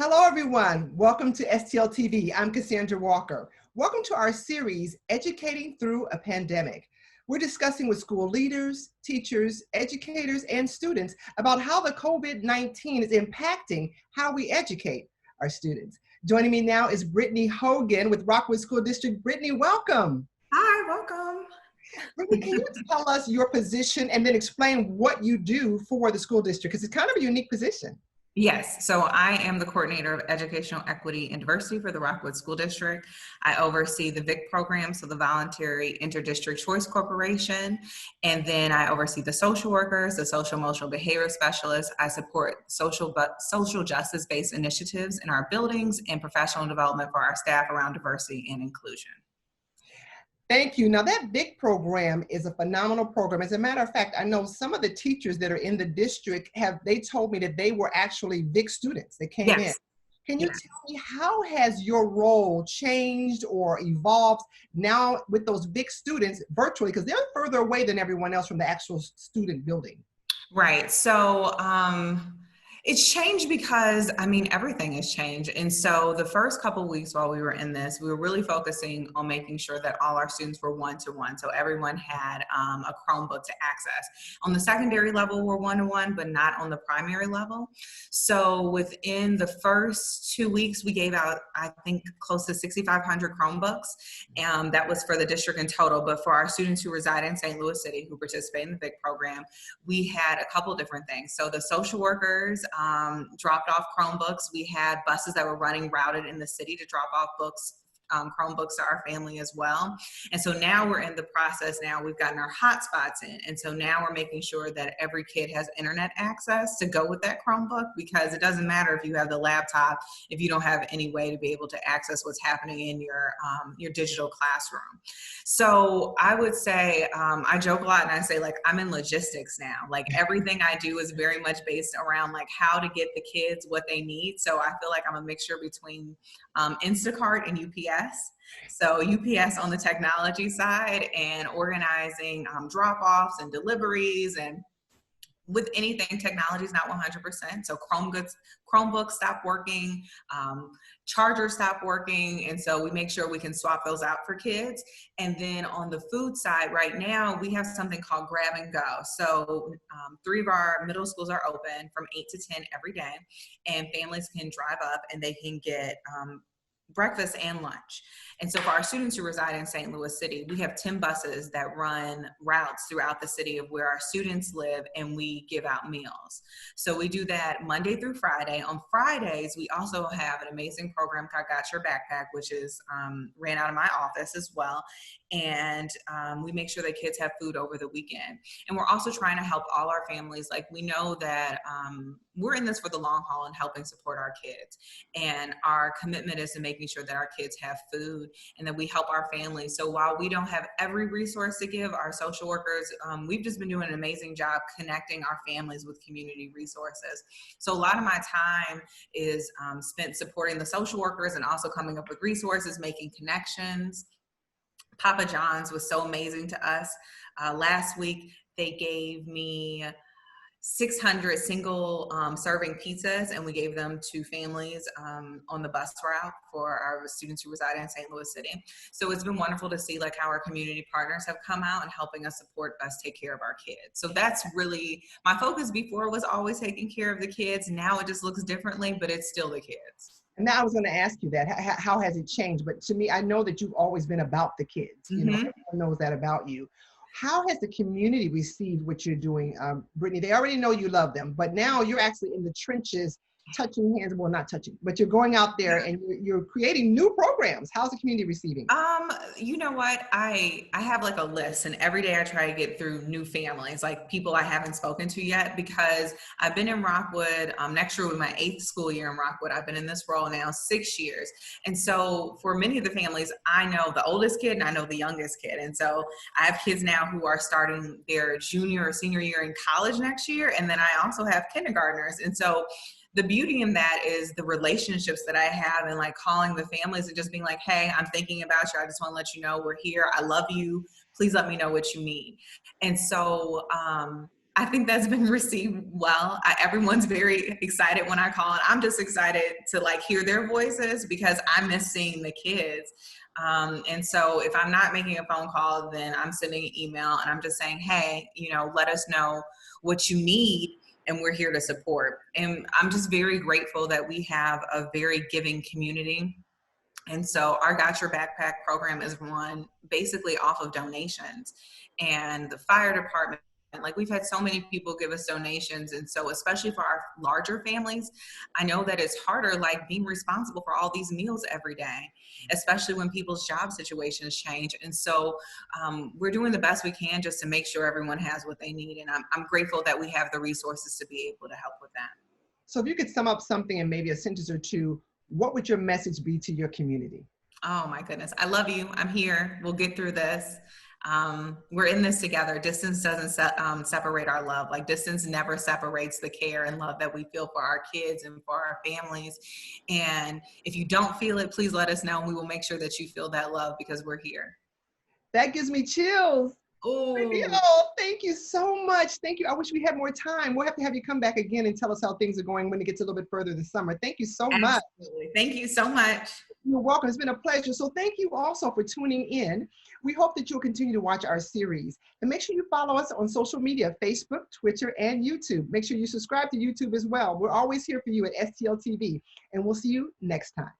Hello, everyone. Welcome to STL TV. I'm Cassandra Walker. Welcome to our series, Educating Through a Pandemic. We're discussing with school leaders, teachers, educators, and students about how the COVID-19 is impacting how we educate our students. Joining me now is Brittany Hogan with Rockwood School District. Brittany, welcome. Hi, welcome. Brittany, can you tell us your position and then explain what you do for the school district? Because it's kind of a unique position. Yes, so I am the coordinator of educational equity and diversity for the Rockwood School District. I oversee the VICC program, so the Voluntary Interdistrict Choice Corporation, and then I oversee the social workers, the social emotional behavior specialists. I support social justice-based initiatives in our buildings and professional development for our staff around diversity and inclusion. Thank you. Now that VICC program is a phenomenal program. As a matter of fact, I know some of the teachers that are in the district they told me that they were actually VICC students that came in. Can you tell me, how has your role changed or evolved now with those VICC students virtually? Because they're further away than everyone else from the actual student building. Right. So it's changed because, everything has changed. And so the first couple of weeks while we were in this, we were really focusing on making sure that all our students were one-to-one. So everyone had a Chromebook to access. On the secondary level, we're one-to-one, but not on the primary level. So within the first 2 weeks, we gave out, I think, close to 6,500 Chromebooks. That was for the district in total. But for our students who reside in St. Louis City, who participate in the VICC program, we had a couple different things. So the social workers dropped off Chromebooks. We had buses that were routed in the city to drop off Chromebooks to our family as well. And so now we're in the process. Now we've gotten our hotspots in. And so now we're making sure that every kid has internet access to go with that Chromebook, because it doesn't matter if you have the laptop, if you don't have any way to be able to access what's happening in your digital classroom. So I would say, I joke a lot and I say, like, I'm in logistics now. Like, everything I do is very much based around like how to get the kids what they need. So I feel like I'm a mixture between Instacart and UPS. So UPS on the technology side and organizing drop-offs and deliveries, and with anything, technology is not 100%. So Chromebooks stop working, chargers stop working, and so we make sure we can swap those out for kids. And then on the food side, right now we have something called Grab and Go. So 3 of our middle schools are open from 8 to 10 every day, and families can drive up and they can get breakfast and lunch. And so for our students who reside in St. Louis City, we have 10 buses that run routes throughout the city of where our students live, and we give out meals. So we do that Monday through Friday. On Fridays, we also have an amazing program called Got Your Backpack, which is ran out of my office as well. And we make sure that kids have food over the weekend. And we're also trying to help all our families. Like, we know that we're in this for the long haul and helping support our kids. And our commitment is to making sure that our kids have food and that we help our families. So while we don't have every resource to give, our social workers, we've just been doing an amazing job connecting our families with community resources. So a lot of my time is spent supporting the social workers and also coming up with resources, making connections. Papa John's was so amazing to us. Last week, they gave me 600 single serving pizzas, and we gave them to families on the bus route for our students who reside in St. Louis City. So it's been wonderful to see like how our community partners have come out and helping us support us take care of our kids. So that's really my focus. Before was always taking care of the kids. Now it just looks differently, but it's still the kids. And now I was going to ask you that, how has it changed? But to me, I know that you've always been about the kids. You know, everyone knows that about you. How has the community received what you're doing, Brittany? They already know you love them, but now you're actually in the trenches, touching hands, well, not touching, but you're going out there and you're creating new programs. How's the community receiving? You know what? I have like a list, and every day I try to get through new families, like people I haven't spoken to yet, because I've been in Rockwood, next year will be my 8th school year in Rockwood. I've been in this role now 6 years. And so for many of the families, I know the oldest kid and I know the youngest kid. And so I have kids now who are starting their junior or senior year in college next year. And then I also have kindergartners. And so the beauty in that is the relationships that I have, and like calling the families and just being like, hey, I'm thinking about you. I just want to let you know we're here. I love you. Please let me know what you need. And so I I think that's been received well. Everyone's very excited when I call, and I'm just excited to like hear their voices because I miss seeing the kids. And so if I'm not making a phone call, then I'm sending an email and I'm just saying, hey, you know, let us know what you need and we're here to support. And I'm just very grateful that we have a very giving community. And so our Got Your Backpack program is run basically off of donations. And the fire department, like we've had so many people give us donations. And so especially for our larger families, I know that it's harder, like being responsible for all these meals every day, especially when people's job situations change. And so we're doing the best we can just to make sure everyone has what they need. And I'm grateful that we have the resources to be able to help with that. So if you could sum up something in maybe a sentence or two, what would your message be to your community? Oh my goodness. I love you. I'm here. We'll get through this. We're in this together. Distance doesn't separate our love. Like distance never separates the care and love that we feel for our kids and for our families. And if you don't feel it, please let us know and we will make sure that you feel that love because we're here. That gives me chills. Oh, thank you so much. Thank you. I wish we had more time. We'll have to have you come back again and tell us how things are going when it gets a little bit further this summer. Thank you so much. Thank you so much. You're welcome. It's been a pleasure. So thank you also for tuning in. We hope that you'll continue to watch our series. And make sure you follow us on social media, Facebook, Twitter, and YouTube. Make sure you subscribe to YouTube as well. We're always here for you at STL TV. And we'll see you next time.